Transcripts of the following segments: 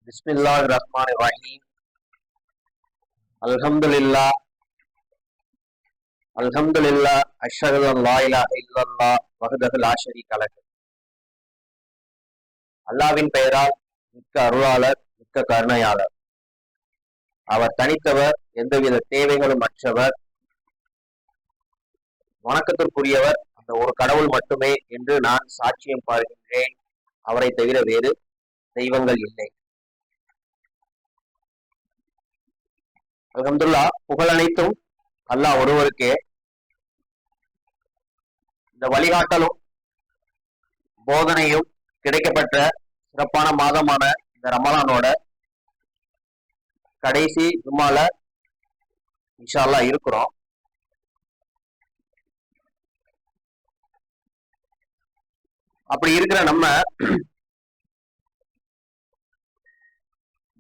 Bismillahirrahmanirrahim. Alhamdulillah. Alhamdulillah. Ashhadu an la ilaha illallah wahdahu la sharika lahu. அல்லாவின் பெயரால் மிக்க அருளாளர், மிக்க கருணையாளர். அவர் தனித்தவர், எந்தவித தேவைகளும் அற்றவர், வணக்கத்திற்குரியவர் அந்த ஒரு கடவுள் மட்டுமே என்று நான் சாட்சியம் பாடுகின்றேன். அவரை தவிர வேறு தெய்வங்கள் இல்லை. அல்ஹம்துலில்லாஹ், புகழ் அனைத்தும் அல்லாஹ் ஒருவருக்கே. இந்த வழிகாட்டலும் போதனையும் கிடைக்கப்பட்ட சிறப்பான மாதமான இந்த ரமலானோட கடைசி ஜும்மால இன்ஷா அல்லாஹ் இருக்கிறோம். அப்படி இருக்கிற நம்ம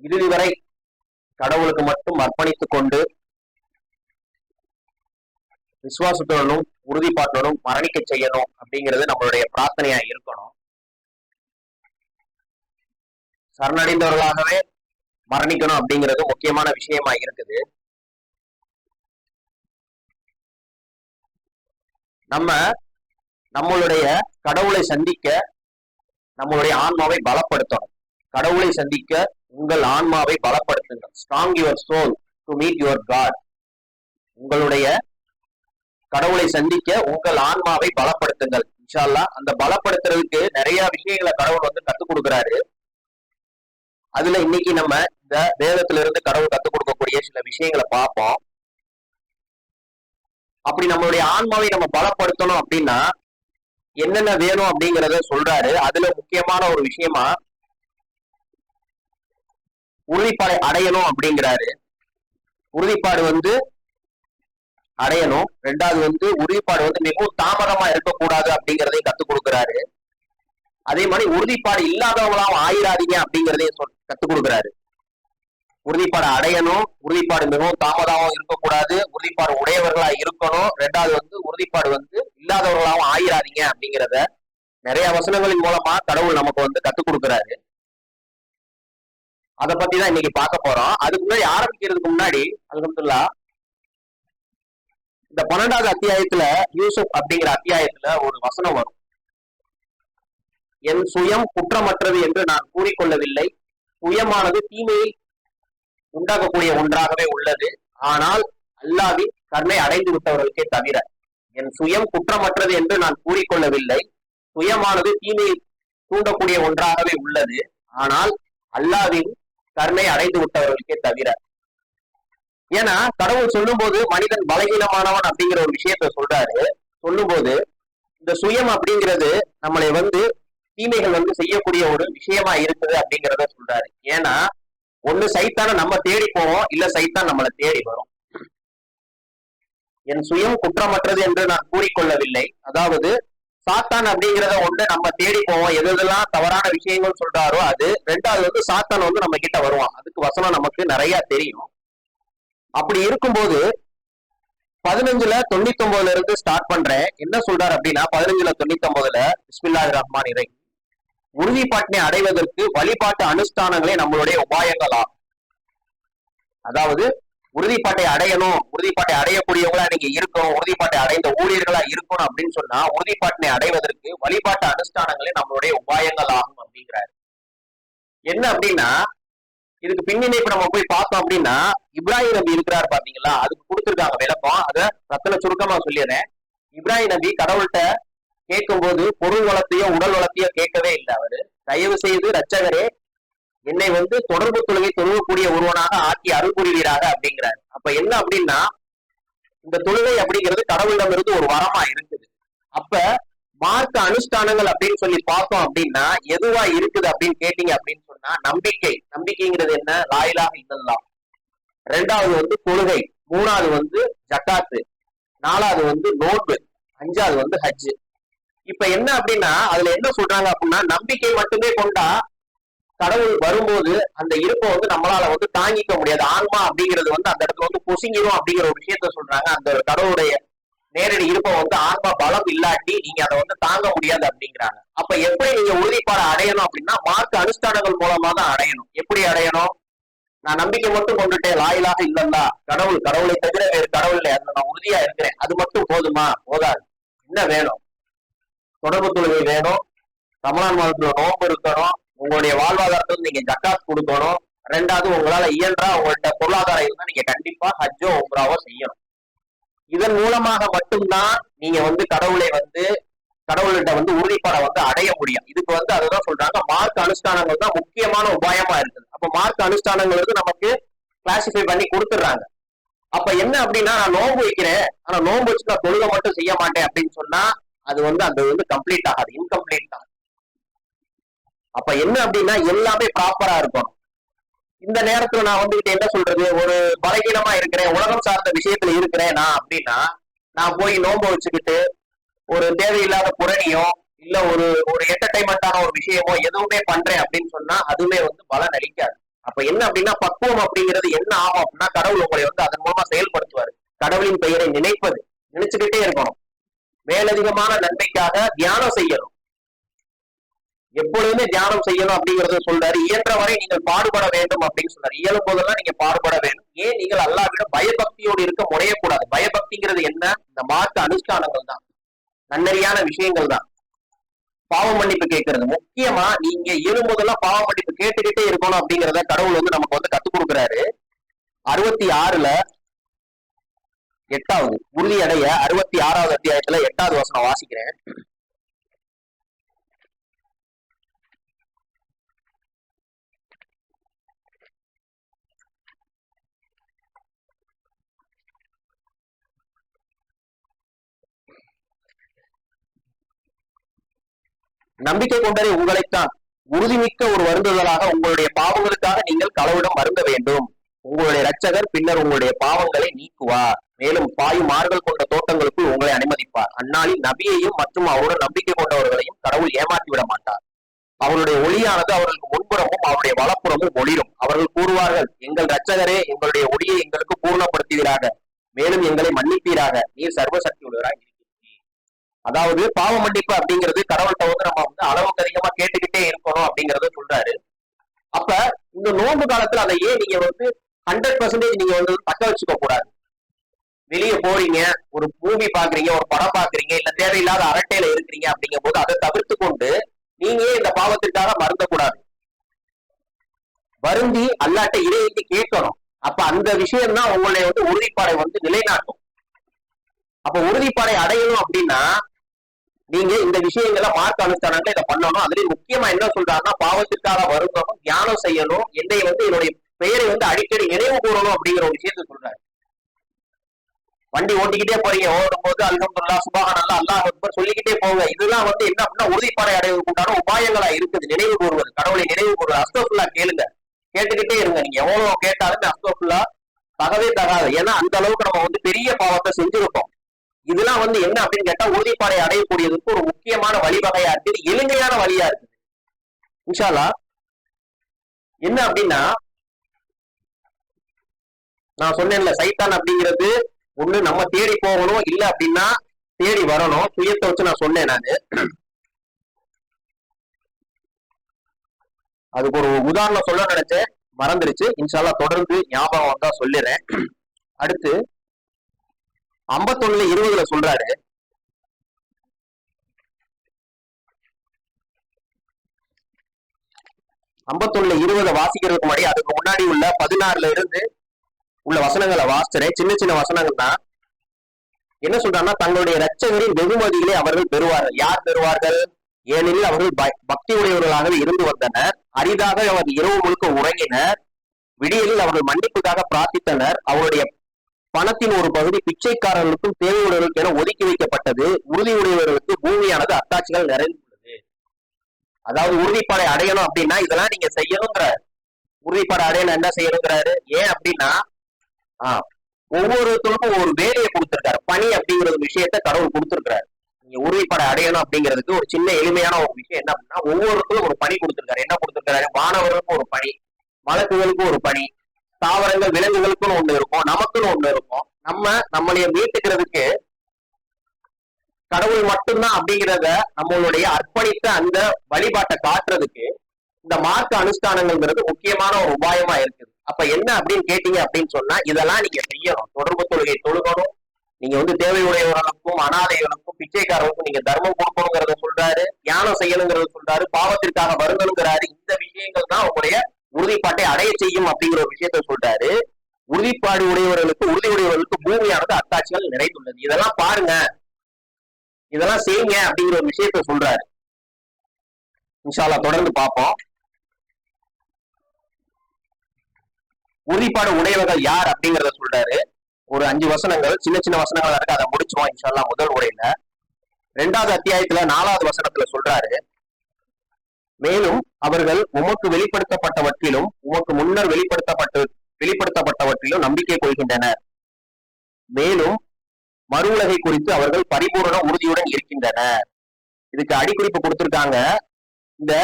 இறுதி வரை கடவுளுக்கு மட்டும் அர்ப்பணித்துக் கொண்டு விசுவாசத்துடனும் உறுதிப்பாட்டுடனும் மரணிக்க செய்யணும் அப்படிங்கிறது நம்மளுடைய பிரார்த்தனையா இருக்கணும். சரணடைந்தவர்களாகவே மரணிக்கணும் அப்படிங்கிறது முக்கியமான விஷயமா இருக்குது. நம்மளுடைய கடவுளை சந்திக்க நம்மளுடைய ஆன்மாவை பலப்படுத்தணும். கடவுளை சந்திக்க உங்கள் ஆன்மாவை பலப்படுத்துங்கள். Strong your soul to meet your god. உங்களுடைய கடவுளை சந்திக்க உங்கள் ஆன்மாவை பலப்படுத்துங்கள். இன்ஷா அல்லாஹ் அந்த பலப்படுத்துறதுக்கு நிறைய விஷயங்களை கடவுள் கத்துக் கொடுக்குறாரு. அதுல இன்னைக்கு நம்ம இந்த வேதத்துல இருந்து கடவுள் கத்துக் கொடுக்கக்கூடிய சில விஷயங்களை பார்ப்போம். அப்படி நம்மளுடைய ஆன்மாவை நம்ம பலப்படுத்தணும் அப்படின்னா என்னென்ன வேணும் அப்படிங்கிறத சொல்றாரு. அதுல முக்கியமான ஒரு விஷயமா உறுதிப்பாடை அடையணும் அப்படிங்கிறாரு. உறுதிப்பாடு அடையணும். ரெண்டாவது உறுதிப்பாடு மிகவும் தாமதமா இருக்கக்கூடாது அப்படிங்கிறதையும் கத்துக் கொடுக்குறாரு. அதே மாதிரி உறுதிப்பாடு இல்லாதவங்களாம் ஆயிராதீங்க அப்படிங்கிறதையும் கத்துக் கொடுக்குறாரு. உறுதிப்பாடு அடையணும், உறுதிப்பாடு மிகவும் தாமதமாகவும் இருக்கக்கூடாது, உறுதிப்பாடு உடையவர்களா இருக்கணும். ரெண்டாவது உறுதிப்பாடு இல்லாதவர்களாகவும் ஆயிராதீங்க அப்படிங்கிறத நிறைய வசனங்களின் மூலமா கடவுள் நமக்கு கத்துக் கொடுக்குறாரு. அதை பத்தி தான் இன்னைக்கு பார்க்க போறோம். அதுக்கு முன்னாடி ஆரம்பிக்கிறதுக்கு முன்னாடி அல்ஹம்துலில்லாஹ் இந்த 12வது அத்தியாயத்துல யூசுப் அப்படிங்கிற அத்தியாயத்துல ஒரு வசனம் வரும். என் சுயம் குற்றமற்றது என்று நான் கூறிக்கொள்ளவில்லை. சுயமானது தீமையை உண்டாக்கக்கூடிய ஒன்றாகவே உள்ளது. ஆனால் அல்லாஹ்வின் கருணை அடைந்து விட்டவர்களுக்கே தவிர. என் சுயம் குற்றமற்றது என்று நான் கூறிக்கொள்ளவில்லை. சுயமானது தீமையை தூண்டக்கூடிய ஒன்றாகவே உள்ளது. ஆனால் அல்லாஹ்வின் கருணை அடைந்து விட்டவர்களுக்கே தவிர. ஏன்னா கடவுள் சொல்லும் போது மனிதன் பலகீனமானவன் அப்படிங்கிற ஒரு விஷயத்த சொல்றாரு. சொல்லும் போது இந்த சுயம் அப்படிங்கிறது நம்மளை தீமைகள் செய்யக்கூடிய ஒரு விஷயமா இருக்குது அப்படிங்கிறத சொல்றாரு. ஏன்னா ஒண்ணு சைத்தான நம்ம தேடி போவோம், இல்ல சைத்தான் நம்மளை தேடி வரும். என் சுயம் குற்றமற்றது என்று நான் கூறிக்கொள்ளவில்லை. அதாவது சாத்தான் அப்படிங்கிறத ஒண்ணு நம்ம தேடி போவோம், எதெல்லாம் தவறான விஷயங்கள் சொல்றாரோ அது. ரெண்டாவது சாத்தான் நம்ம கிட்ட வருவான். அதுக்கு வசனம் நமக்கு நிறைய தெரியும். அப்படி இருக்கும்போது 15:99 இருந்து ஸ்டார்ட் பண்றேன். என்ன சொல்றாரு அப்படின்னா 15:99 பிஸ்மில்லாஹிர்ரஹ்மானிர்ரஹீம். உறுதிப்பாட்டினை அடைவதற்கு வழிபாட்டு அனுஷ்டானங்களே நம்மளுடைய உபாயங்களா. அதாவது உறுதிப்பாட்டை அடையணும், உறுதிப்பாட்டை அடையக்கூடியவங்களா நீங்க இருக்கணும், உறுதிப்பாட்டை அடைந்த ஊழியர்களா இருக்கணும் அப்படின்னு சொன்னா உறுதிப்பாட்டினை அடைவதற்கு வழிபாட்டு அனுஷ்டானங்களே நம்மளுடைய உபாயங்கள் ஆகும் அப்படிங்கிறாரு. என்ன அப்படின்னா இதுக்கு பின்னிணைப்பு நம்ம போய் பார்த்தோம் அப்படின்னா இப்ராஹிம் நபி இருக்கிறார் பாத்தீங்களா, அதுக்கு கொடுத்துருக்காங்க விளக்கம். அதை ரத்தன சுருக்கமா சொல்லிடுறேன். இப்ராஹிம் நபி கடவுள்கிட்ட கேட்கும் போது பொருள் வளத்தையோ உடல் வளத்தையோ கேட்கவே இல்லை. அவரு தயவு செய்து ரட்சகரே என்னை தொடர்பு தொழுகை தொழுகக்கூடிய ஒருவனாக ஆக்கி அருள் புரிவீராக அப்படிங்கிறாரு. அப்ப என்ன அப்படின்னா இந்த தொழுகை அப்படிங்கிறது கடவுளிடம் இருந்து ஒரு வரமா இருக்குது. அப்ப மார்க்க அனுஷ்டானங்கள் அப்படின்னு சொல்லி பார்த்தோம் அப்படின்னா எதுவா இருக்குது அப்படின்னு கேட்டீங்க அப்படின்னு சொன்னா நம்பிக்கை. நம்பிக்கைங்கிறது என்ன? லா இலாஹ இல்லல்லாஹ். ரெண்டாவது தொழுகை. மூணாவது ஜக்காத்து. நாலாவது நோன்பு. அஞ்சாவது ஹஜ். இப்ப என்ன அப்படின்னா அதுல என்ன சொல்றாங்க அப்படின்னா நம்பிக்கை மட்டுமே கொண்டா கடவுள் வரும்போது அந்த இருப்பை நம்மளால தாங்கிக்க முடியாது. ஆன்மா அப்படிங்கிறது அந்த இடத்துல பொசுங்கிடும் அப்படிங்கிற ஒரு விஷயத்த சொல்றாங்க. அந்த கடவுளுடைய நேரடி இருப்பை வந்து ஆன்மா பலம் இல்லாட்டி நீங்க அதை வந்து தாங்க முடியாது அப்படிங்கிறாங்க. அப்ப எப்படி நீங்க உறுதிப்பாடை அடையணும் அப்படின்னா மார்க்க அனுஷ்டானங்கள் மூலமா தான் அடையணும். எப்படி அடையணும்? நான் நம்பிக்கை மட்டும் கொண்டுட்டேன், லாயிலாக இல்லல்லா, கடவுளை தவிர வேறு கடவுள் இல்லை, அதுல நான் உறுதியா இருக்கிறேன், அது மட்டும் போதுமா? போதாது. என்ன வேணும்? தொடர்பு தொழுகை வேணும், ரமலான் மாதத்துல நோன்பு இருக்கணும், உங்களுடைய வாழ்வாதாரத்துல நீங்க ஜக்காத் கொடுக்கணும், ரெண்டாவது உங்களால இயன்றா உங்கள்கிட்ட பொருளாதாரம் இருந்தா நீங்க கண்டிப்பா ஹஜ்ஜோ உம்ராவோ செய்யணும். இதன் மூலமாக மட்டும்தான் நீங்க வந்து கடவுள்கிட்ட வந்து உறுதிப்பாடை வந்து அடைய முடியும். இதுக்கு வந்து அதுதான் சொல்றாங்க, மார்க் அனுஷ்டானங்கள் தான் முக்கியமான உபாயமா இருக்குது. அப்ப மார்க் அனுஷ்டானங்கள் வந்து நமக்கு கிளாசிஃபை பண்ணி கொடுத்துடுறாங்க. அப்ப என்ன அப்படின்னா, நான் நோன்பு வைக்கிறேன், ஆனா நோன்பு வச்சு நான் தொழுகை மட்டும் செய்ய மாட்டேன் அப்படின்னு சொன்னா அது வந்து கம்ப்ளீட் ஆகாது, இன்கம்ப்ளீட் தான். அப்ப என்ன அப்படின்னா எல்லாமே ப்ராப்பரா இருக்கும். இந்த நேரத்துல நான் வந்து என்ன சொல்றது, ஒரு பலகீனமா இருக்கிறேன், உலகம் சார்ந்த விஷயத்துல இருக்கிறேன் நான் அப்படின்னா, நான் போய் நோன்பு வச்சுக்கிட்டு ஒரு தேவையில்லாத புரணியோ இல்ல ஒரு ஒரு என்டர்டைன்மெண்டான ஒரு விஷயமோ எதுவுமே பண்றேன் அப்படின்னு சொன்னா அதுவுமே வந்து பலன் அளிக்காது. அப்ப என்ன அப்படின்னா பக்குவம் அப்படிங்கிறது என்ன ஆகும் அப்படின்னா, கடவுள் உங்களை வந்து அதன் மூலமா செயல்படுத்துவாரு. கடவுளின் பெயரை நினைச்சுக்கிட்டே இருக்கணும். மேலதிகமான நன்மைக்காக தியானம் செய்யணும், எப்பொழுதுமே தியானம் செய்யணும் அப்படிங்கறத சொல்றாரு. இயன்ற வரை நீங்கள் பாடுபட வேண்டும் அப்படின்னு சொல்றாரு. இயலும் போதெல்லாம் நீங்க பாடுபட வேண்டும். ஏன்? நீங்கள் அல்லாஹ்விடம் பயபக்தியோடு இருக்க முனையக்கூடாது. பயபக்திங்கிறது என்ன? இந்த மார்க்க அனுஷ்டானங்கள் தான், நன்னறியான விஷயங்கள் தான். பாவ மன்னிப்பு கேட்கறது முக்கியமா. நீங்க இயலும் போதெல்லாம் பாவ மன்னிப்பு கேட்டுக்கிட்டே இருக்கணும் அப்படிங்கிறத கடவுள் வந்து நமக்கு வந்து கத்துக் கொடுக்குறாரு. 66ல 8வது உறுதியடைய 66வது அத்தியாயத்துல 8வது வசனம் வாசிக்கிறேன். நம்பிக்கை கொண்டரை உங்களைத்தான், உறுதிமிக்க ஒரு வருந்துதலாக உங்களுடைய பாவங்களுக்காக நீங்கள் கடவுளிடம் வருந்த வேண்டும். உங்களுடைய இரட்சகர் பின்னர் உங்களுடைய பாவங்களை நீக்குவார், மேலும் பாயும் மார்கள் கொண்ட தோட்டங்களுக்குள் உங்களை அனுமதிப்பார். அந்நாளில் நபியையும் மற்றும் அவருடன் நம்பிக்கை கொண்டவர்களையும் கடவுள் ஏமாற்றி விட மாட்டார். அவருடைய ஒளியானது அவர்களுக்கு முன்புறமும் அவருடைய வலப்புறமும் ஒளிரும். அவர்கள் கூறுவார்கள், எங்கள் இரட்சகரே, எங்களுடைய ஒளியை எங்களுக்கு பூர்ணப்படுத்துவீராக, மேலும் எங்களை மன்னிப்பீராக, நீர் சர்வசக்தி உள்ளவராக. அதாவது பாவ மன்னிப்பு அப்படிங்கிறது கடவுள்கிட்ட வந்து நம்ம வந்து அளவுக்கு அதிகமா கேட்டுக்கிட்டே இருக்கணும் அப்படிங்கறத சொல்றாரு. அப்ப இந்த நோன்பு காலத்துல அதை ஏன் நீங்க வந்து 100% நீங்க வந்து தக்க வச்சுக்க கூடாது? வெளியே போறீங்க, ஒரு மூவி பாக்குறீங்க, ஒரு படம் பாக்குறீங்க, இல்ல தேவையில்லாத அரட்டையில இருக்கிறீங்க அப்படிங்கும் போது அதை தவிர்த்து கொண்டு நீங்க இந்த பாவத்திற்காக வருந்த கூடாது. வருந்தி அல்லாட்ட இறையிட்டு கேட்கணும். அப்ப அந்த விஷயம் தான் உங்களுடைய வந்து உறுதிப்பாடை வந்து நிலைநாட்டும். அப்ப உறுதிப்பாடை அடையணும் அப்படின்னா நீங்க இந்த விஷயங்களை மார்க்க அனுஷ்டானங்களை இதை பண்ணணும். அதுலயும் முக்கியமா என்ன சொல்றாங்கன்னா, பாவத்திற்காக வருந்தணும், தியானம் செய்யணும், என்னை வந்து என்னுடைய பெயரை வந்து அடிக்கடி நினைவு கூறணும் அப்படிங்கிற ஒரு விஷயத்த சொல்றாரு. வண்டி ஓட்டிக்கிட்டே போறீங்க, ஓடும் போது அல்ஹம்துலில்லாஹ் சுப்ஹானல்லாஹ் அல்லாஹ் அக்பர் சொல்லிக்கிட்டே போங்க. இதெல்லாம் வந்து என்ன அப்படின்னா உறுதிப்பாடை அடைவதற்கு உண்டான உபாயங்களா இருக்குது. நினைவு கூறுவது, கடவுளை நினைவு கூறுவது. அஸ்தக்ஃபிருல்லாஹ் கேளுங்க, கேட்டுக்கிட்டே இருங்க. நீங்க எவ்வளவு கேட்டாலும் அஸ்தக்ஃபிருல்லாஹ் தகவே தகாது. ஏன்னா அந்த அளவுக்கு நம்ம வந்து பெரிய பாவத்தை செஞ்சிருக்கோம். இதெல்லாம் வந்து என்ன அப்படின்னு கேட்டா உறுதிப்பாடை அடையக்கூடியதுக்கு ஒரு முக்கியமான வழிவகையா இருக்குது, எளிமையான வழியா இருக்குது. இன்ஷா அல்லாஹ் என்ன அப்படின்னா, நான் சொன்னேன்ல, சைத்தான் அப்படிங்கிறது ஒண்ணு நம்ம தேடி போகணும், இல்ல அப்படின்னா தேடி வரணும். சுயத்தை வச்சு நான் சொன்னேன். நானு அதுக்கு ஒரு உதாரணம் சொல்ல நினைச்சேன், மறந்துருச்சு. இன்ஷா அல்லாஹ் தொடர்ந்து ஞாபகம் வந்தா சொல்லிடுறேன். அடுத்து 51:20 சொல்றாரு, வாசிக்கிறதுக்கு முன்னாடி அதுக்கு முன்னாடி உள்ள 16ல இருந்து உள்ள வசனங்களை வாசிக்கிறேன். சின்ன சின்ன வசனங்கள் தான். என்ன சொல்றாங்கன்னா, தங்களுடைய இரட்சகரின் வெகுமதிகளை அவர்கள் பெறுவார்கள். யார் பெறுவார்கள்? ஏனெனில் அவர்கள் பக்தி உடையவர்களாக இருந்து வந்தனர். அரிதாக அவர் இரவு முழுக்க உறங்கினர். விடியலில் அவர்கள் மன்னிப்புக்காக பிரார்த்தித்தனர். அவருடைய பணத்தின் ஒரு பகுதி பிச்சைக்காரர்களுக்கும் தேவையுடையவர்களுக்கு என ஒதுக்கி வைக்கப்பட்டது. உறுதி உடையவர்களுக்கு பூமியானது அத்தாட்சிகள் நிறைந்துள்ளது. அதாவது உறுதிப்பாடை அடையணும் அப்படின்னா இதெல்லாம் நீங்க செய்யணுங்கிற, உறுதிப்பாடை அடையணும் என்ன செய்யணுங்கிறாரு. ஏன் அப்படின்னா ஒவ்வொருத்தருக்கும் ஒரு வேலையை கொடுத்திருக்காரு. பணி அப்படிங்கிற ஒரு விஷயத்த கடவுள் கொடுத்திருக்கிறாரு. நீங்க உறுதிப்பாடை அடையணும் அப்படிங்கிறதுக்கு ஒரு சின்ன எளிமையான ஒரு விஷயம் என்ன அப்படின்னா, ஒவ்வொருத்தரும் ஒரு பணி கொடுத்திருக்காரு. என்ன கொடுத்திருக்காரு? மாணவர்களுக்கும் ஒரு பணி, மலக்குகளுக்கும் ஒரு பணி, தாவரங்கள் விலங்குகளுக்குன்னு ஒண்ணு இருக்கும், நமக்குன்னு ஒண்ணு இருக்கும். நம்மளைய மீட்டுக்கிறதுக்கு கடவுள் மட்டும்தான் அப்படிங்கிறத நம்மளுடைய அர்ப்பணித்த அந்த வழிபாட்டை காட்டுறதுக்கு இந்த மார்க்க அனுஷ்டானங்கள்ங்கிறது முக்கியமான ஒரு உபாயமா இருக்குது. அப்ப என்ன அப்படின்னு கேட்டீங்க அப்படின்னு சொன்னா, இதெல்லாம் நீங்க செய்யணும். தொடர்பு தொழுகை தொழுகணும். நீங்க தேவையுடையவர்களுக்கும் அனாதைகளுக்கும் பிச்சைக்காரர்களுக்கும் நீங்க தர்மம் கொடுக்கணுங்கிறத சொல்றாரு. தியானம் செய்யணுங்கிறத சொல்றாரு. பாவத்திற்காக வருந்தணுங்கிறாரு. இந்த விஷயங்கள் தான் உங்களுடைய உறுதிப்பாட்டை அடைய செய்யும் அப்படிங்கிற ஒரு விஷயத்த சொல்றாரு. உறுதிப்பாடு உறுதியுடையவர்களுக்கு பூமியானது அத்தாட்சிகள் நிறைந்துள்ளது. இதெல்லாம் பாருங்க, இதெல்லாம் செய்யுங்க அப்படிங்கிற ஒரு விஷயத்த சொல்றாரு. இன்ஷா அல்லாஹ் தொடர்ந்து பார்ப்போம். உறுதிப்பாடு உடையவர்கள் யார் அப்படிங்கறத சொல்றாரு. ஒரு 5 வசனங்கள், சின்ன சின்ன வசனங்களா இருக்கு, அதை முடிச்சுவோம் இன்ஷா அல்லாஹ் முதல் உரையில. 2வது அத்தியாயத்துல 4வது வசனத்துல சொல்றாரு, மேலும் அவர்கள் உமக்கு வெளிப்படுத்தப்பட்டவற்றிலும் உமக்கு முன்னர் வெளிப்படுத்தப்பட்டவற்றிலும் நம்பிக்கை கொள்கின்றனர். மேலும் மறு உலகை குறித்து அவர்கள் பரிபூரண உறுதியுடன் இருக்கின்றனர். இதுக்கு அடிக்குறிப்பு கொடுத்திருக்காங்க. இந்த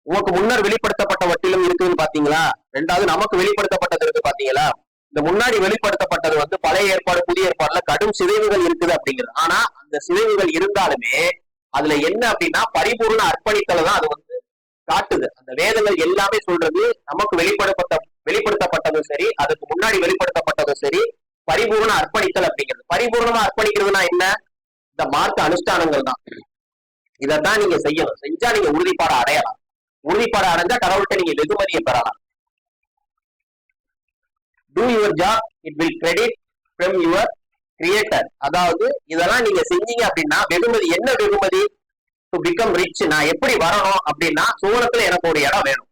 உமக்கு முன்னர் வெளிப்படுத்தப்பட்டவற்றிலும் இருக்குதுன்னு பாத்தீங்களா, 2வது நமக்கு வெளிப்படுத்தப்பட்டது இருக்கு பாத்தீங்களா. இந்த முன்னாடி வெளிப்படுத்தப்பட்டது பழைய ஏற்பாடு புதிய ஏற்பாடுல கடும் சிதைவுகள் இருக்குது அப்படிங்கிறது. ஆனா அந்த சிதைவுகள் இருந்தாலுமே அதுல என்ன அப்படின்னா பரிபூர்ண அர்ப்பணித்தலை தான் அது காட்டுது. அந்த வேதங்கள் எல்லாமே சொல்றது நமக்கு வெளிப்படுத்தப்பட்டதும் சரி, அதுக்கு முன்னாடி வெளிப்படுத்தப்பட்டதும் சரி, பரிபூர்ண அர்ப்பணித்தல் அப்படிங்கிறது. பரிபூர்ணமா அர்ப்பணிக்கிறதுனா என்ன? இந்த மார்க்க அனுஷ்டானங்கள் தான். இதைத்தான் நீங்க செய்யணும். செஞ்சா நீங்க உறுதிப்பாட அடையலாம். உறுதிப்பாட அடைஞ்சா கடவுள்கிட்ட நீங்க வெகுமதியை பெறலாம். Do your job, it will credit from your creator. அதாவது இதெல்லாம் நீங்க செஞ்சீங்க அப்படின்னா வெகுமதி என்ன? வெகுமதி டு பிகம் ரிச். நான் எப்படி வரணும் அப்படின்னா சுவனத்துல எனக்கு ஒரு இடம் வேணும்.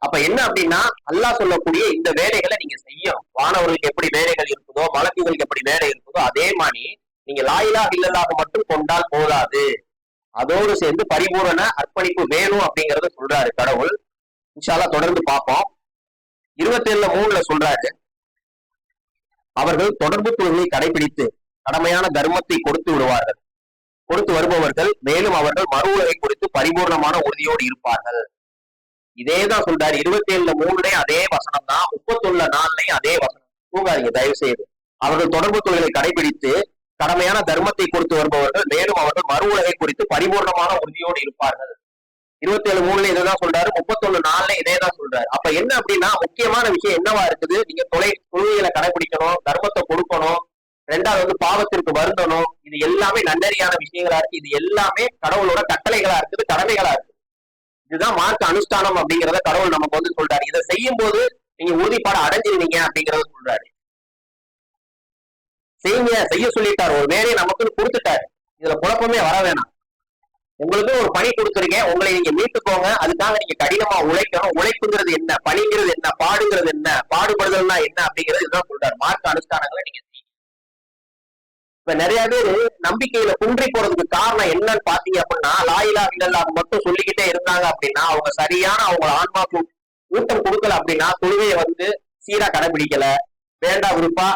அப்ப என்ன அப்படின்னா அல்லாஹ் சொல்லக்கூடிய இந்த வேலைகளை நீங்க செய்யணும். வானவர்களுக்கு எப்படி வேலைகள் இருக்குதோ, மலக்குகளுக்கு எப்படி வேலை இருக்குதோ, அதே மாதிரி நீங்க லா இலாஹ இல்லல்லாஹ் மட்டும் கொண்டால் போதாது, அதோடு சேர்ந்து பரிபூரண அர்ப்பணிப்பு வேணும் அப்படிங்கறத சொல்றாரு கடவுள். இன்ஷா அல்லாஹ் தொடர்ந்து பார்ப்போம். 27:3 சொல்றாரு, அவர்கள் தொடர்பு தொழிலை கடைபிடித்து கடமையான தர்மத்தை கொடுத்து வருபவர்கள். மேலும் அவர்கள் மறு உலகை குறித்து பரிபூர்ணமான உறுதியோடு இருப்பார்கள். இதேதான் சொல்றாரு. 27:3 அதே வசனம் தான், 31:4 அதே வசனம். தூங்காதீங்க தயவு செய்து. அவர்கள் தொடர்பு தொழிலை கடைபிடித்து கடமையான தர்மத்தை கொடுத்து வருபவர்கள். மேலும் அவர்கள் மறு உலகை குறித்து பரிபூர்ணமான உறுதியோடு இருப்பார்கள். 27:3 இதுதான் சொல்றாரு. 31:4 இதேதான் சொல்றாரு. அப்ப என்ன அப்படின்னா முக்கியமான விஷயம் என்னவா இருக்குது? நீங்க தொழுகைகளை கடைபிடிக்கணும், தர்மத்தை கொடுக்கணும், 2வது பாவத்திற்கு வருந்தணும். இது எல்லாமே நன்னறியான விஷயங்களா இருக்கு. இது எல்லாமே கடவுளோட கட்டளைகளா இருக்குது, கடமைகளா இருக்கு. இதுதான் மார்க்க அனுஷ்டானம் அப்படிங்கிறத கடவுள் நமக்கு சொல்றாரு. இதை செய்யும் போது நீங்க உறுதிப்பாடு அடைஞ்சிருவீங்க அப்படிங்கறத சொல்றாரு. செய்ய சொல்லிட்டாரு. ஒரு வேலையை நமக்குன்னு கொடுத்துட்டாரு. இதுல குழப்பமே வர வேணாம். உங்களுக்கு ஒரு பணி கொடுத்துருக்கேன், உங்களை நீங்க மீட்டுக்கோங்க. அதுக்காக நீங்க கடினமா உழைக்கணும். உழைப்புங்கிறது என்ன, பணிங்கிறது என்ன, பாடுங்கிறது என்ன, பாடுபடுதல்னா என்ன அப்படிங்கிறது இதுதான் சொல்றாரு. மார்க்க அனுஷ்டானங்களை நீங்க இப்ப நிறைய பேர் நம்பிக்கையில குன்றி போறதுக்கு காரணம் என்னன்னு பாத்தீங்க அப்படின்னா, லா இலாஹ இல்லல்லாஹ் மட்டும் சொல்லிக்கிட்டே இருந்தாங்க அப்படின்னா, அவங்க சரியான அவங்க ஆன்மாக்கு ஊட்டம் கொடுக்கல அப்படின்னா, தொழுகையை சீரா கடைபிடிக்கல, வேண்டா விருப்பா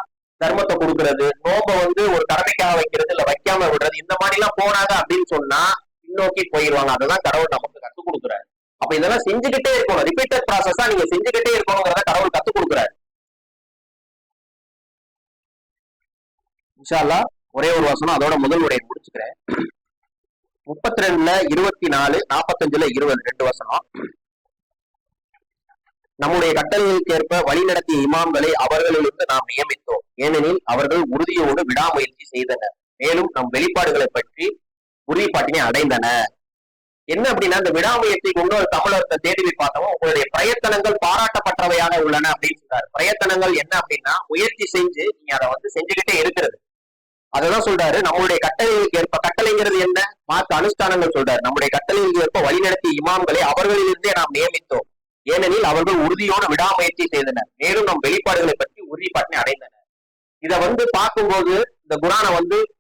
தர்மத்தை கொடுக்கறது, நோம்ப ஒரு கடமைக்காக வைக்கிறது, இல்ல வைக்காம விடுறது, இந்த மாதிரி எல்லாம் போனாங்க அப்படின்னு சொன்னா பின்னோக்கி போயிடுவாங்க. அதுதான் கடவுள் நமக்கு கத்துக் கொடுக்குறாரு. அப்ப இதெல்லாம் செஞ்சுக்கிட்டே இருக்கணும். ரிப்பீட்டட் ப்ராசஸா நீங்க செஞ்சுக்கிட்டே இருக்கணுங்கிறத கடவுள் கத்துக் கொடுக்குறாரு. இன்ஷா அல்லாஹ் ஒரே ஒரு வசனம், அதோட முதல் உரையை முடிச்சுக்கிறேன். 32, 24, 45, 20 2 வசனம். நம்முடைய கட்டளைகளுக்கு ஏற்ப வழிநடத்திய இமாம்களை அவர்களிலிருந்து நாம் நியமித்தோம். ஏனெனில் அவர்கள் உறுதியோடு விடாமுயற்சி செய்தனர். மேலும் நம் வெளிப்பாடுகளை பற்றி உறுதிப்பாட்டினை அடைந்தனர். என்ன அப்படின்னா இந்த விடாமுயற்சிக்கு இன்னொரு தமிழர்த்த தேடி பார்த்தோம். உங்களுடைய பிரயத்தனங்கள் பாராட்டப்பட்டவையாக உள்ளன அப்படின்னு சொல்றாரு. பிரயத்தனங்கள் என்ன அப்படின்னா முயற்சி செஞ்சு நீங்க அதை செஞ்சுக்கிட்டே இருக்கிறது. அததான் சொல்றாரு. நம்மளுடைய கட்டளைகளுக்கு ஏற்ப, கட்டளைங்கிறது என்ன? மார்க்க அனுஷ்டானங்கள் சொல்றாரு. நம்முடைய கட்டளைகளுக்கு ஏற்ப வழிநடத்திய இமாம்களை அவர்களிலிருந்தே நாம் நியமித்தோம். ஏனெனில் அவர்கள் உறுதியோடு விடாமுயற்சி செய்தனர். மேலும் நம் வெளிப்பாடுகளை பற்றி உறுதிப்பாட்டினை அடைந்தனர். இதை பார்க்கும்போது இந்த குரானை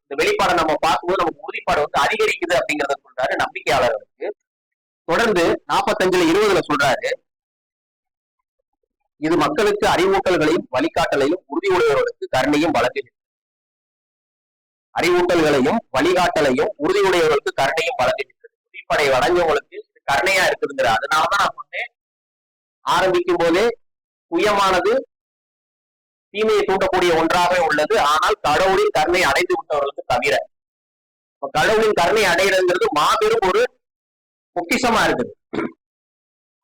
இந்த வெளிப்பாடை நம்ம பார்க்கும்போது நமக்கு உறுதிப்பாடு அதிகரிக்குது அப்படிங்கறத சொல்றாரு நம்பிக்கையாளர்களுக்கு. தொடர்ந்து 45:20 சொல்றாரு, இது மக்களுக்கு அறிவூட்டல்களையும் வழிகாட்டலையும் உறுதியுடையவர்களுக்கு கருணையும் வழங்குகிறது. அறிவூட்டல்களையும் வழிகாட்டலையும் உறுதியுடையவர்களுக்கு கருணையும் வழங்குகிறது. உறுதிப்படை அடைஞ்சவங்களுக்கு கருணையா இருக்குதுங்கிற. அதனாலதான் நான் சொன்னேன் ஆரம்பிக்கும் போதே சுயமானது தீமையை தூண்டக்கூடிய ஒன்றாக உள்ளது. ஆனால் கடவுளின் கருணை அடைந்து விட்டவர்களுக்கு தவிர கடவுளின் கருணை அடையிறதுங்கிறது மாபெரும் ஒரு பொக்கிஷமா இருக்குது.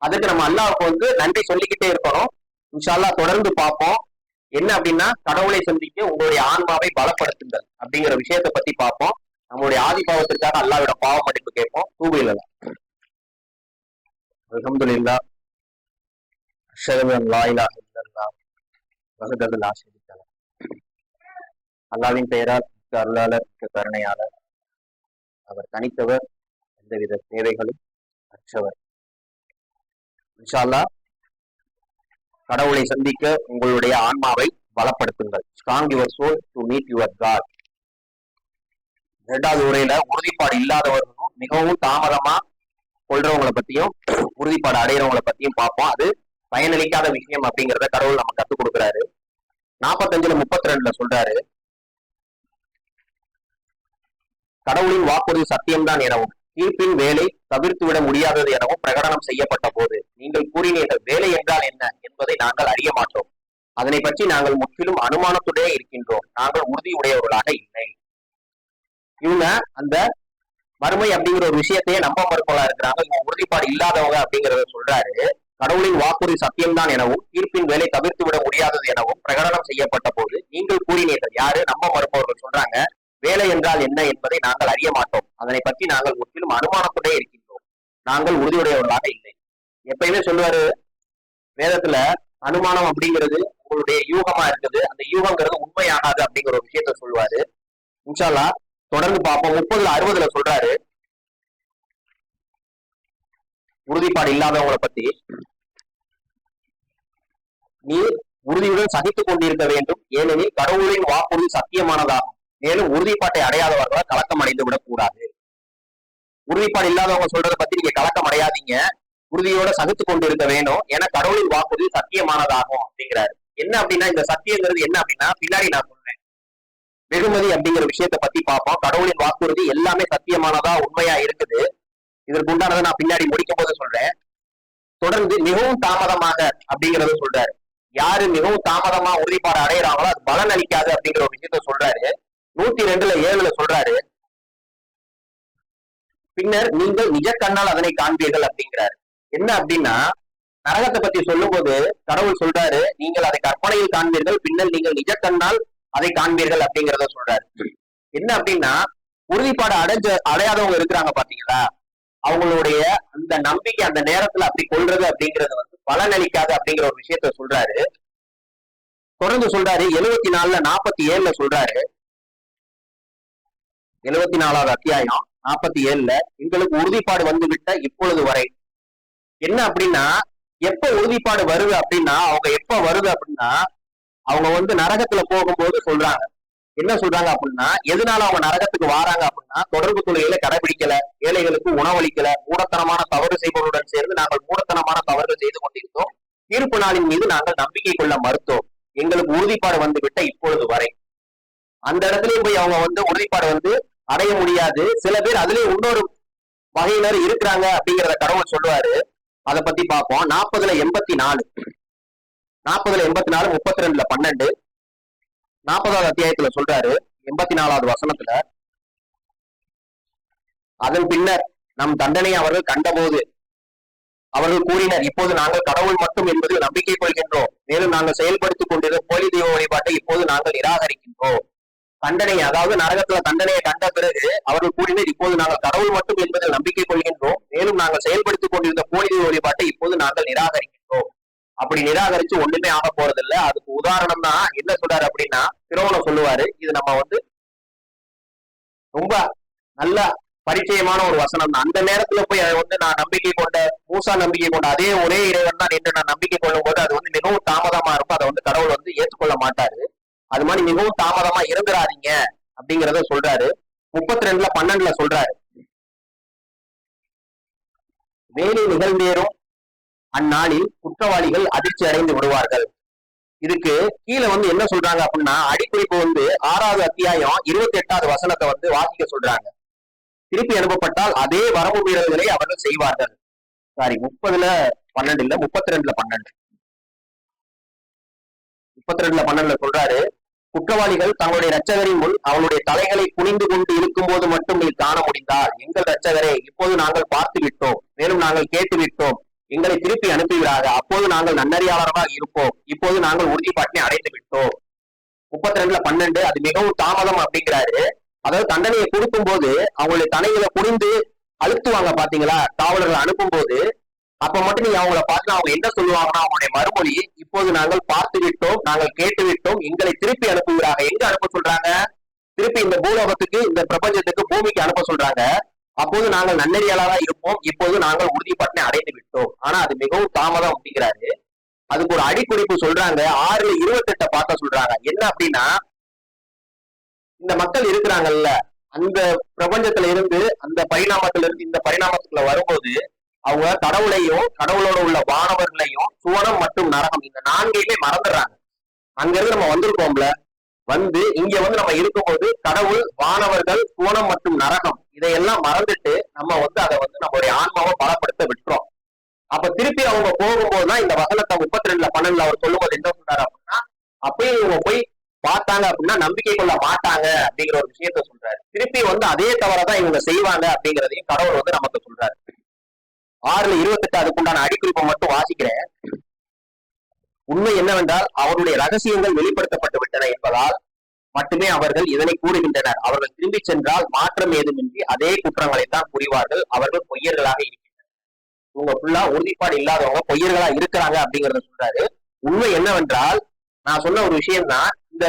அதுக்கு நம்ம அல்லாஹ்வுக்கு வந்து நன்றி சொல்லிக்கிட்டே இருக்கணும். இன்ஷா அல்லாஹ் தொடர்ந்து பார்ப்போம். என்ன அப்படின்னா, கடவுளை சந்திக்க உங்களுடைய ஆன்மாவை பலப்படுத்துங்கள் அப்படிங்கிற விஷயத்தை பத்தி பார்ப்போம். நம்மளுடைய ஆதி பாவத்திற்காக அல்லாஹ்விட பாவ மன்னிப்பு கேட்போம். தூபிலா அல்ஹம்துலில்லாஹ் அஷ்ஹது அன் லா இலாஹ இல்லல்லாஹ் வஹ்தஹு லா ஷரீக லஹ். அல்லாஹ்வின் பெயரால் அருளாளர் கருணையாளர். அவர் தனித்தவர், எந்தவித தேவைகளும் அற்றவர். இன்ஷா அல்லாஹ் கடவுளை சந்திக்க உங்களுடைய ஆன்மாவை பலப்படுத்துங்கள். Strong your soul to meet your god. இரண்டாவது உரையில உறுதிப்பாடு இல்லாதவர்களும் மிகவும் தாமதமா கொள்றவங்களை பத்தியும் உறுதிப்பாடு அடையிறவங்களை பத்தியும் பார்ப்போம். அது பயனளிக்காத விஷயம் அப்படிங்கிறத கடவுள் நம்ம கத்துக் கொடுக்குறாரு. 45:32 சொல்றாரு, கடவுளின் வாக்குறுதி சத்தியம்தான் எனவும் தீர்ப்பின் வேலை தவிர்த்து விட முடியாதது எனவும் பிரகடனம் செய்யப்பட்ட போது நீங்கள் கூறினீர்கள், வேலை என்றால் என்ன என்பதை நாங்கள் அறிய மாட்டோம். அதனை பற்றி நாங்கள் முற்றிலும் அனுமானத்துடைய இருக்கின்றோம். நாங்கள் உறுதியுடையவர்களாக இல்லை. இவங்க அந்த மறுமை அப்படிங்கிற ஒரு விஷயத்தையே நம்ப மறுப்பவர்களா இருக்கிறாங்க. இவங்க உறுதிப்பாடு இல்லாதவங்க அப்படிங்கிறத சொல்றாரு. கடவுளின் வாக்குறுதி சத்தியம்தான் எனவும் தீர்ப்பின் வேலை தவிர்த்து விட முடியாதது எனவும் பிரகடனம் செய்யப்பட்ட போது நீங்கள் கூறினீர்கள். யாரு? நம்ப மறுப்பவர்கள் சொல்றாங்க, வேலை என்றால் என்ன என்பதை நாங்கள் அறிய மாட்டோம். அதனை பற்றி நாங்கள் முற்றிலும் அனுமானத்துடைய இருக்கின்றோம். நாங்கள் உறுதியுடையவர்களாக இல்லை. எப்பயுமே சொல்லுவாரு வேதத்துல, அனுமானம் அப்படிங்கிறது உங்களுடைய யூகமா இருக்குது, அந்த யூகங்கிறது உண்மையாகாது அப்படிங்கிற ஒரு விஷயத்த சொல்லுவாரு. இன்ஷா அல்லாஹ் தொடர்ந்து பார்ப்போம். 30:60 சொல்றாரு உறுதிப்பாடு இல்லாதவங்களை பத்தி, நீ உறுதியுடன் சகித்துக் கொண்டிருக்க வேண்டும், ஏனெனில் கடவுளின் வாக்குறுதி சத்தியமானதாகும். மேலும் உறுதிப்பாட்டை அடையாதவர்களை கலக்கம் அடைந்து விடக்கூடாது. உறுதிப்பாடு இல்லாதவங்க சொல்றதை பத்தி நீங்க கலக்கம் அடையாதீங்க, உறுதியோட சகித்து கொண்டு இருக்க வேணும், ஏன்னா கடவுளின் வாக்குறுதி சத்தியமானதாகும் அப்படிங்கிறாரு. என்ன அப்படின்னா, இந்த சத்தியங்கிறது என்ன அப்படின்னா பின்னாடி நான் சொல்றேன். வெகுமதி அப்படிங்கிற விஷயத்த பத்தி பார்ப்போம். கடவுளின் வாக்குறுதி எல்லாமே சத்தியமானதா உண்மையா இருக்குது. இதற்கு உண்டானதை நான் பின்னாடி முடிக்கும் போது சொல்றேன். தொடர்ந்து மிகவும் தாமதமாக அப்படிங்கறத சொல்றாரு. யாரு மிகவும் தாமதமா உறுதிப்பாடு அடையிறாங்களோ அது பலன் அளிக்காது அப்படிங்கிற ஒரு விஷயத்த சொல்றாரு. 102:7 சொல்றாரு, பின்னர் நீங்கள் நிஜ கண்ணால் அதனை காண்பீர்கள் அப்படிங்கிறாரு. என்ன அப்படின்னா, நரகத்தை பத்தி சொல்லும் போது கடவுள் சொல்றாரு, நீங்கள் அதை கற்பனையில் காண்பீர்கள், பின்னர் நீங்கள் நிஜ கண்ணால் அதை காண்பீர்கள் அப்படிங்கிறத சொல்றாரு. என்ன அப்படின்னா, உறுதிப்பாடு அடையாதவங்க இருக்கிறாங்க பாத்தீங்களா, அவங்களுடைய அந்த நம்பிக்கை அந்த நேரத்துல அப்படி கொள்றது அப்படிங்கிறது வந்து பலன் அளிக்காது அப்படிங்கிற ஒரு விஷயத்த சொல்றாரு. தொடர்ந்து சொல்றாரு 74:47 சொல்றாரு, 74வது அத்தியாயம் 47 எங்களுக்கு உறுதிப்பாடு வந்துவிட்ட இப்பொழுது வரை. என்ன அப்படின்னா, எப்ப உறுதிப்பாடு வருது அப்படின்னா, அவங்க எப்ப வருது அப்படின்னா, அவங்க வந்து நரகத்துல போகும்போது சொல்றாங்க. என்ன சொல்றாங்க அப்படின்னா, எதனால அவங்க நரகத்துக்கு வராங்க அப்படின்னா, தொடர்பு கொள்கைகளை கடைபிடிக்கல, ஏழைகளுக்கு உணவளிக்கல, மூடத்தனமான தவறு செய்பவருடன் சேர்ந்து நாங்கள் மூடத்தனமான தவறுகள் செய்து கொண்டிருந்தோம், தீர்ப்பு நாளின் மீது நாங்கள் நம்பிக்கை கொள்ள மறுத்தோம், எங்களுக்கு உறுதிப்பாடு வந்துவிட்ட இப்பொழுது வரை. அந்த இடத்துலயும் போய் அவங்க வந்து உறுதிப்பாடு வந்து அடைய முடியாது. சில பேர் அதுலயும் இன்னொரு வகையினர் இருக்கிறாங்க அப்படிங்கிறத கடவுள் சொல்லுவாரு. அதை பத்தி பார்ப்போம். 40:84 32:12 40வது அத்தியாயத்துல சொல்றாரு, 84வது வசனத்துல, அதன் பின்னர் நம் தண்டனை அவர்கள் கண்டபோது அவர்கள் கூறினர், இப்போது நாங்கள் கடவுள் மட்டும் என்பதில் நம்பிக்கை கொள்கின்றோம், மேலும் நாங்கள் செயல்படுத்திக் கொண்டிருந்த போலி தெய்வ வழிபாட்டை இப்போது நாங்கள் நிராகரிக்கின்றோம். தண்டனை, அதாவது நரகத்துல தண்டனையை கண்ட பிறகு அவர்கள் கூறினர், இப்போது நாங்கள் கடவுள் மட்டும் என்பதில் நம்பிக்கை கொள்கின்றோம், மேலும் நாங்கள் செயல்படுத்திக் கொண்டிருந்த போலி தெய்வ வழிபாட்டை இப்போது நாங்கள் நிராகரிக்கின்றோம். அப்படி நிராகரிச்சு ஒண்ணுமே ஆக போறது இல்ல. அதுக்கு உதாரணம் தான் என்ன சொல்றாரு அப்படின்னா, பிறவனை சொல்லுவாரு. இது நம்ம வந்து ரொம்ப நல்ல பரிச்சயமான ஒரு வசனம் தான். அந்த நேரத்துல போய் அதை வந்து நான் நம்பிக்கை கொண்ட மூசா நம்பிக்கை கொண்ட அதே ஒரே இறைவன் தான் என்று நான் நம்பிக்கை கொள்ளும் போது அது வந்து மிகவும் தாமதமா இருக்கும். அதை வந்து கடவுள் வந்து ஏற்றுக்கொள்ள மாட்டாரு. அது மாதிரி மிகவும் தாமதமா இருந்துடாதீங்க அப்படிங்கிறத சொல்றாரு. 32:12 சொல்றாரு, வேலை நிகழ்ந்தேறும் அந்நாளில் குற்றவாளிகள் அதிர்ச்சி அடைந்து விடுவார்கள். இதுக்கு கீழே வந்து என்ன சொல்றாங்க அப்படின்னா, அடிக்குறிப்பு வந்து 6வது அத்தியாயம் 28வது வசனத்தை வந்து வாசிக்க சொல்றாங்க. திருப்பி அனுப்பப்பட்டால் அதே வரம்பு மீறல்களை அவர்கள் செய்வார்கள். சாரி, 30:12 இல்ல, 32:12 சொல்றாரு, குற்றவாளிகள் தங்களுடைய இரட்சகரின் முன் அவளுடைய தலைகளை குனிந்து கொண்டு இருக்கும் போது மட்டும் நீ காண முடிந்தால், எங்கள் இரட்சகரே, இப்போது நாங்கள் பார்த்து விட்டோம், மேலும் நாங்கள் கேட்டு விட்டோம், எங்களை திருப்பி அனுப்புகிறாக, அப்போது நாங்கள் நன்னறியாளராக இருப்போம், இப்போது நாங்கள் உறுதிப்பாட்டினை அடைந்து விட்டோம். 32:12 அது மிகவும் தாமதம் அப்படிங்கிறாரு. அதாவது தண்டனையை கொடுக்கும் போது அவங்களுடைய தலைகளை குனிந்து அழுத்துவாங்க பாத்தீங்களா காவலர்கள் அனுப்பும் போது. அப்ப மட்டும் நீங்க அவங்கள பார்த்து அவங்க என்ன சொல்லுவாங்கன்னா, அவங்களுடைய மறுமொழி, இப்போது நாங்கள் பார்த்து விட்டோம், நாங்கள் கேட்டு விட்டோம், எங்களை திருப்பி அனுப்புகிறாங்க. எங்க அனுப்ப சொல்றாங்க? திருப்பி இந்த பூலோகத்துக்கு, இந்த பிரபஞ்சத்துக்கு, பூமிக்கு அனுப்ப சொல்றாங்க. அப்போது நாங்கள் நன்னறியாளராக இருப்போம், இப்போது நாங்கள் உறுதிப்பாட்டினை அடைந்து விட்டோம். ஆனா அது மிகவும் தாமதம் அப்படிங்கிறாரு. அதுக்கு ஒரு அடிக்குறிப்பு சொல்றாங்க. 6:28 பார்க்க சொல்றாங்க. என்ன அப்படின்னா, இந்த மக்கள் இருக்கிறாங்கல்ல, அந்த பிரபஞ்சத்துல இருந்து, அந்த பரிணாமத்துல இருந்து இந்த பரிணாமத்துக்குள்ள வரும்போது அவங்க கடவுளையும் கடவுளோட உள்ள வானவர்களையும் சுவனம் மற்றும் நரகம் இந்த 4ஐயுமே மறந்துடுறாங்க. அங்க இருந்து நம்ம வந்திருக்கோம்ல, வந்து இங்க வந்து நம்ம இருக்கும்போது கடவுள், வானவர்கள், சுவனம் மற்றும் நரகம் இதையெல்லாம் மறந்துட்டு நம்ம வந்து அதை வந்து நம்மளுடைய ஆன்மாவை பலப்படுத்த விட்டுறோம். அப்ப திருப்பி அவங்க போகும்போதுதான் இந்த வசனத்தை 32:12 அவர் சொல்லும்போது என்ன சொல்றாரு அப்படின்னா, அப்பயும் இவங்க போய் பார்த்தாங்க அப்படின்னா நம்பிக்கை கொள்ள மாட்டாங்க அப்படிங்கிற ஒரு விஷயத்த சொல்றாரு. திருப்பி வந்து அதே தவறதான் இவங்க செய்வாங்க அப்படிங்கிறதையும் கடவுள் வந்து நமக்கு சொல்றாரு. 6:28 அதுக்குண்டான அடிக்குறிப்பை மட்டும் வாசிக்கிறேன். உண்மை என்னவென்றால் அவருடைய ரகசியங்கள் வெளிப்படுத்தப்பட்டு விட்டன என்பதால் மட்டுமே அவர்கள் இதனை கூறுகின்றனர். அவர்கள் திரும்பி சென்றால் மாற்றம் ஏதுமின்றி அதே குற்றங்களைத்தான் புரிவார்கள். அவர்கள் பொய்யர்களாக இருக்கின்றனர். இவங்க ஃபுல்லா உறுதிப்பாடு இல்லாதவங்க பொய்யர்களா இருக்கிறாங்க அப்படிங்கறத சொல்றாரு. உண்மை என்னவென்றால், நான் சொன்ன ஒரு விஷயம் தான், இந்த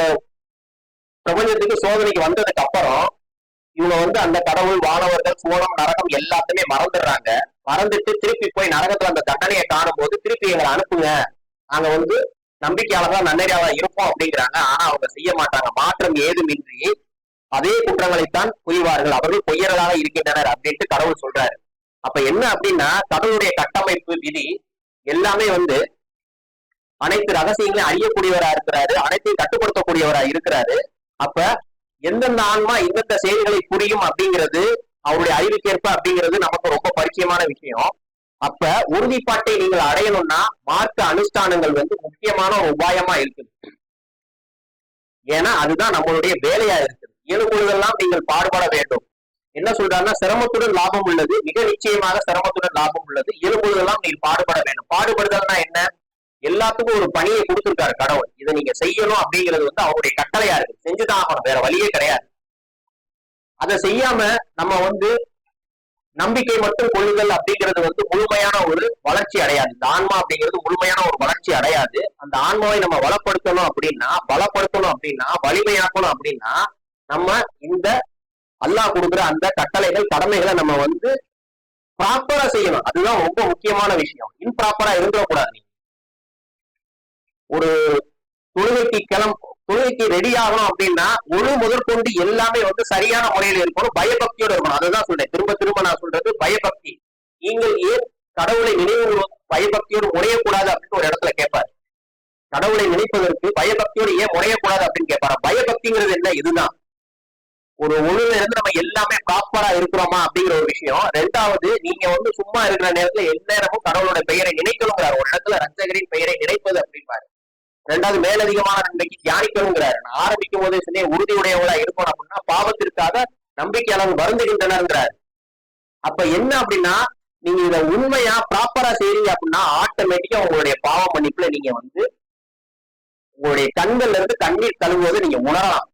பிரபஞ்சத்துக்கு சோதனைக்கு வந்ததுக்கு அப்புறம் இவங்க வந்து அந்த கடவுள், வானவர்கள், சோழம், நரகம் எல்லாத்தையுமே மறந்துடுறாங்க. மறந்துட்டு திருப்பி போய் நரகத்துல அந்த தண்டனையை காணும் போது திருப்பி எங்களை அனுப்புங்க, நாங்க வந்து நம்பிக்கையாளர்களா நன்னறியாளர்களா இருப்போம் அப்படிங்கிறாங்க. ஆனா அவங்க செய்ய மாட்டாங்க. மாற்றம் ஏதுமின்றி அதே குற்றங்களைத்தான் புரிவார்கள். அவர்கள் பொய்யர்களாக இருக்கின்றனர் அப்படின்ட்டு கடவுள் சொல்றாரு. அப்ப என்ன அப்படின்னா, கடவுளுடைய கட்டமைப்பு, விதி எல்லாமே வந்து அனைத்து ரகசியங்களையும் அறியக்கூடியவரா இருக்கிறாரு, அனைத்தையும் கட்டுப்படுத்தக்கூடியவரா இருக்கிறாரு. அப்ப எந்தெந்த ஆன்மா எந்தெந்த செயல்களை புரியும் அப்படிங்கிறது அவருடைய அறிவுக்கேற்ப அப்படிங்கிறது நமக்கு ரொம்ப பரிச்சயமான விஷயம். அப்ப உறுதிப்பாட்டை நீங்கள் அடையணும்னா மார்க்க அனுஷ்டானங்கள் வந்து முக்கியமான ஒரு உபாயமா இருக்குது. ஏன்னா அதுதான் நம்மளுடைய வேலையா இருக்குது. இயலும்பொழுதெல்லாம் நீங்கள் பாடுபட வேண்டும். என்ன சொல்றாருன்னா, சிரமத்துடன் லாபம் உள்ளது, மிக நிச்சயமாக சிரமத்துடன் லாபம் உள்ளது, இயலும்பொழுதெல்லாம் நீங்கள் பாடுபட வேண்டும். பாடுபடுதல்னா என்ன? எல்லாத்துக்கும் ஒரு பணியை கொடுத்திருக்காரு கடவுள். இதை நீங்க செய்யணும் அப்படிங்கிறது வந்து அவருடைய கட்டளையா இருக்கு. செஞ்சுதான் ஆகணும், வேற வழியே கிடையாது. அதை செய்யாம நம்ம வந்து நம்பிக்கை மட்டும் கொள்ளுதல் அப்படிங்கிறது வந்து முழுமையான ஒரு வளர்ச்சி அடையாது. இந்த ஆன்மா அப்படிங்கிறது முழுமையான ஒரு வளர்ச்சி அடையாது. அந்த ஆன்மாவை நம்ம பலப்படுத்தணும் அப்படின்னா வலிமையாக்கணும் அப்படின்னா நம்ம இந்த அல்லாஹ் கொடுக்குற அந்த கட்டளைகள், கடமைகளை நம்ம வந்து ப்ராப்பரா செய்யணும். அதுதான் ரொம்ப முக்கியமான விஷயம். இன்ப்ராப்பரா இருந்துடக்கூடாது. ஒரு தொழுகைக்கு ரெடி ஆகணும் அப்படின்னா ஒழு முதற்கொண்டு எல்லாமே வந்து சரியான முறையில் இருக்கணும், பயபக்தியோட இருக்கணும். அதுதான் சொல்றேன், திரும்ப திரும்ப நான் சொல்றது பயபக்தி. நீங்கள் ஏன் கடவுளை நினைவு பயபக்தியோடு முறையக்கூடாது அப்படின்னு ஒரு இடத்துல கேட்பாரு. கடவுளை நினைப்பதற்கு பயபக்தியோடு ஏன் முறையக்கூடாது அப்படின்னு கேட்பாரு. பயபக்திங்கிறது என்ன? இதுதான் ஒரு ஒழுங்குல இருந்து நம்ம எல்லாமே ப்ராப்பரா இருக்கிறோமா அப்படிங்கிற ஒரு விஷயம். ரெண்டாவது, நீங்க வந்து சும்மா இருக்கிற நேரத்துல எந்நேரமும் கடவுளோட பெயரை நினைக்கணுங்கிறாரு. ஒரு இடத்துல ரட்சகரின் பெயரை நினைப்பது அப்படின்பாரு. ரெண்டாவது, மேலதிகமான நன்மைக்கு தியானிக்கணுங்கிறாரு. நான் ஆரம்பிக்கும் போதே சொன்னே, உறுதியுடையவளா இருக்கணும் அப்படின்னா பாவத்திற்காக நம்பிக்கையாளர்கள் வருந்துகின்றனர்ங்கிறாரு. அப்ப என்ன அப்படின்னா, நீங்க இதை உண்மையா ப்ராப்பரா செய்றீங்க அப்படின்னா ஆட்டோமேட்டிக்கா உங்களுடைய பாவ மன்னிப்புல நீங்க வந்து உங்களுடைய கண்கள்ல இருந்து கண்ணீர் தழுவுவதை நீங்க உணரலாம்.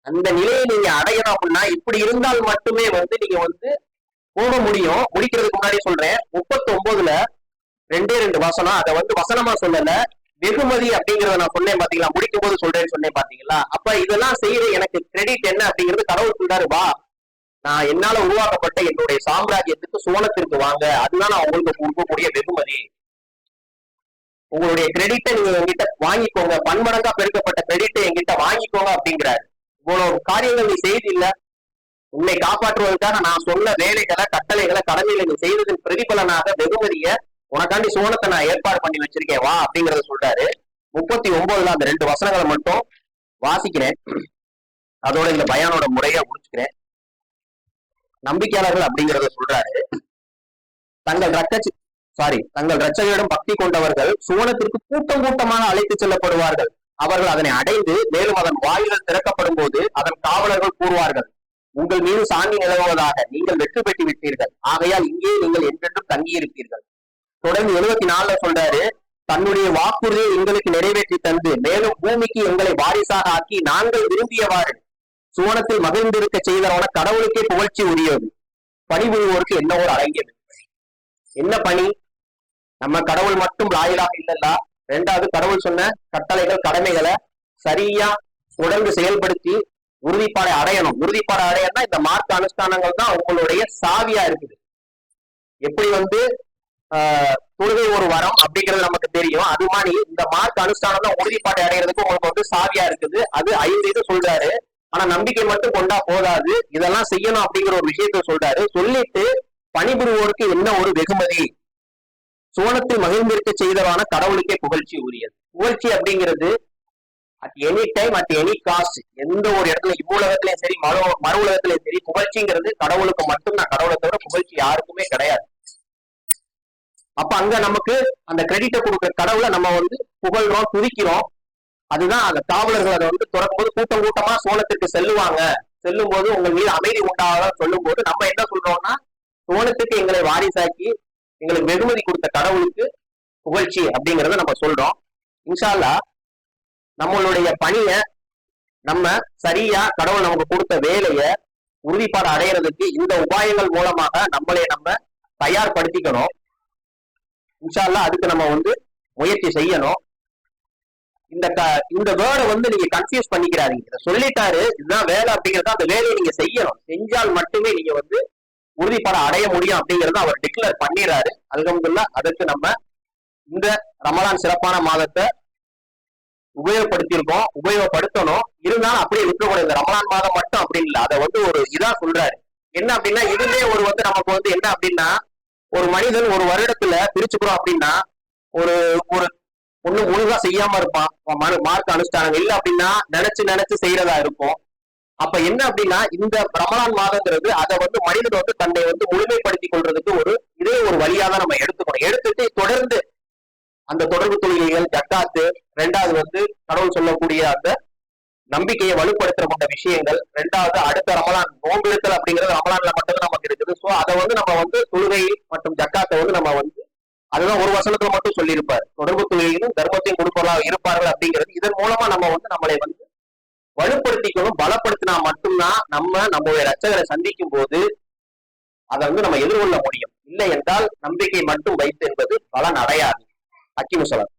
அந்த நிலையை நீங்க அடையணும் அப்படின்னா இப்படி இருந்தால் மட்டுமே வந்து நீங்க வந்து போக முடியும். முடிக்கிறதுக்கு முன்னாடி சொல்றேன், 39ல 2 வசனம், அதை வந்து வசனமா சொல்லல, வெகுமதி அப்படிங்கறத நான் சொன்னேன் பாத்தீங்களா, முடிக்கும் போது சொல்றேன்னு சொன்னேன் பாத்தீங்களா. அப்ப இதெல்லாம் செய்யற எனக்கு கிரெடிட் என்ன அப்படிங்கிறது கடவுள் சொல்றாரு, வா, நான் என்னால உருவாக்கப்பட்ட என்னுடைய சாம்ராஜ்யத்துக்கு, சோனத்திற்கு வாங்க, அதுதான் நான் உங்களுக்கு கொடுக்கக்கூடிய வெகுமதி. உங்களுடைய கிரெடிட்டை நீங்க என்கிட்ட வாங்கிக்கோங்க, பன்மடங்கா பெருக்கப்பட்ட கிரெடிட்டை என்கிட்ட வாங்கிக்கோங்க அப்படிங்கிறாரு. இவ்வளவு காரியங்கள் நீ செய்து இல்ல, உன்னை காப்பாற்றுவதற்காக நான் சொன்ன வேலைகளை, கட்டளைகளை, கடமைகளை நீ செய்ததின் பிரதிபலனாக வெகுமதிய உனக்காண்டி சோனத்தை நான் ஏற்பாடு பண்ணி வச்சிருக்கேன், வா அப்படிங்கறத சொல்றாரு. 39ல அந்த 2 வசனங்களை மட்டும் வாசிக்கிறேன், அதோட இந்த பயானோட முறையா முடிச்சுக்கிறேன். நம்பிக்கையாளர்கள் அப்படிங்கறத சொல்றாரு, தங்கள் ரட்சகரிடம் பக்தி கொண்டவர்கள் சுவனத்திற்கு கூட்டம் கூட்டமாக அழைத்து செல்லப்படுவார்கள். அவர்கள் அதனை அடைந்து மேலும் அதன் வாயில்கள் திறக்கப்படும் போது அதன் காவலர்கள் கூறுவார்கள், உங்கள் மீது சாந்தி நிலவுவதாக, நீங்கள் வெற்றி பெற்று விட்டீர்கள், ஆகையால் இங்கே நீங்கள் என்றென்றும் தங்கியிருப்பீர்கள். தொடர்ந்து 74 சொல்றாரு, தன்னுடைய வாக்குறுதியை எங்களுக்கு நிறைவேற்றி தந்து மேலும் பூமிக்கு எங்களை வாரிசாக ஆக்கி நாங்கள் விரும்பியவாறு சுவனத்தில் மகிழ்ந்திருக்க செய்தவன கடவுளுக்கே புகழ்ச்சி உரியது. பணிபுரிவோருக்கு என்ன ஒரு அடங்கியது. என்ன பணி? நம்ம கடவுள் மட்டும் லாயலாக இல்லல்ல, ரெண்டாவது கடவுள் சொன்ன கட்டளைகள் கடமைகளை சரியா தொடர்ந்து செயல்படுத்தி உறுதிப்பாடை அடையணும். உறுதிப்பாடை அடையணும்னா இந்த மார்க்க அனுஷ்டானங்கள் தான் உங்களுடைய சாவியா இருக்குது. எப்படி தொழுகை ஒரு வரம் அப்படிங்கிறது நமக்கு தெரியும், அது மாதிரி இந்த மார்க்க அனுஷ்டானம் தான் உறுதிப்பாட்டை அடைகிறதுக்கு உங்களுக்கு சாவியா இருக்குது. அது 5 இது சொல்றாரு. ஆனா நம்பிக்கை மட்டும் கொண்டா போதாது, இதெல்லாம் செய்யணும் அப்படிங்கிற ஒரு விஷயத்த சொல்றாரு. சொல்லிட்டு பணிபுரிவோருக்கு என்ன ஒரு வெகுமதி, சுவனத்தில் மகிழ்ந்திருக்க செய்தவான கடவுளுக்கே புகழ்ச்சி உரியது. புகழ்ச்சி அப்படிங்கிறது at any time at any cost, எந்த ஒரு இடத்துல இவ்வுலகத்திலையும் சரி மறு உலகத்திலையும் சரி, புகழ்ச்சிங்கிறது கடவுளுக்கு மட்டும்தான். கடவுளை தவிர புகழ்ச்சி யாருக்குமே கிடையாது. அப்ப அங்க நமக்கு அந்த கிரெடிட்டை கொடுக்குற கடவுளை நம்ம புகழ்றோம், துதிக்கிறோம். அதுதான் அந்த காவலர்கள் அதை திறக்கும் போது கூட்டம் கூட்டமா சோனத்திற்கு செல்லுவாங்க. செல்லும் போது உங்கள் மீது அமைதி உண்டாக சொல்லும் போது நம்ம என்ன சொல்றோம்னா, சோனத்துக்கு எங்களை வாரிசாக்கி எங்களுக்கு வெகுமதி கொடுத்த கடவுளுக்கு புகழ்ச்சி அப்படிங்கறத நம்ம சொல்றோம். இன்ஷா அல்லாஹ் நம்மளுடைய பணிய நம்ம சரியா கடவுள் நமக்கு கொடுத்த வேலைய உறுதிப்பாடு அடையிறதுக்கு இந்த உபாயங்கள் மூலமாக நம்மளே நம்ம தயார்படுத்திக்கணும். இன்ஷா அல்லாஹ் அதுக்கு நம்ம முயற்சி செய்யணும். இந்த வேர்டை நீங்க கன்ஃபியூஸ் பண்ணிக்கிறாதீங்க. இதை சொல்லிட்டாரு, இதுதான் வேலை அப்படிங்கறத அந்த வேலையை நீங்க செய்யணும். செஞ்சால் மட்டுமே நீங்க உறுதிப்பட அடைய முடியும் அப்படிங்கறத அவர் டிக்ளேர் பண்ணிடுறாரு. அல்ஹம்துலில்லாஹ். அதற்கு நம்ம இந்த ரமலான் சிறப்பான மாதத்தை உபயோகப்படுத்தியிருக்கோம், உபயோகப்படுத்தணும். இருந்தாலும் அப்படியே இருக்கக்கூடாது. இந்த ரமலான் மாதம் மட்டும் அப்படின்னு இல்லை, அதை ஒரு இதா சொல்றாரு. என்ன அப்படின்னா, இதுவே ஒரு நமக்கு என்ன அப்படின்னா, ஒரு மனிதன் ஒரு வருடத்துல பிரிச்சுக்கிறோம் அப்படின்னா ஒரு ஒரு ஒண்ணு ஒழுங்கா செய்யாம இருப்பான், மார்க்க அனுஷ்டானம் இல்லை அப்படின்னா நினைச்சு செய்யறதா இருக்கும். அப்ப என்ன அப்படின்னா, இந்த ரமலான் மாதங்கிறது அதை மனிதன் தன்னை முழுமைப்படுத்திக் கொள்றதுக்கு இதே ஒரு வழியா தான் நம்ம எடுத்துக்கணும். எடுத்துட்டு தொடர்ந்து அந்த தொடர்பு தொழில்கள், ஜக்காத்து, ரெண்டாவது கடவுள் சொல்லக்கூடிய அந்த நம்பிக்கையை வலுப்படுத்துற கொண்ட விஷயங்கள், ரெண்டாவது அடுத்த ரமலான் நோன்பெடுத்தல் அப்படிங்கிறது ரமலான்ல மட்டும்தான் நமக்கு இருக்குது. சோ அதை நம்ம தொழுகை மற்றும் ஜக்காத்தை நம்ம அதுதான் ஒரு வசனத்துல மட்டும் சொல்லியிருப்பார். தொடர்பு தொழிலையும் தர்மத்தையும் கொடுப்பவர்களாக இருப்பார்கள் அப்படிங்கிறது. இதன் மூலமா நம்ம நம்மளை வலுப்படுத்திக்கணும். பலப்படுத்தினா மட்டும்தான் நம்மளுடைய ரட்சகரை சந்திக்கும் போது அதை நம்ம எதிர்கொள்ள முடியும். இல்லை என்றால் நம்பிக்கை மட்டும் வைத்து என்பது பலன் அடையாது. அக்கிமுசலம்.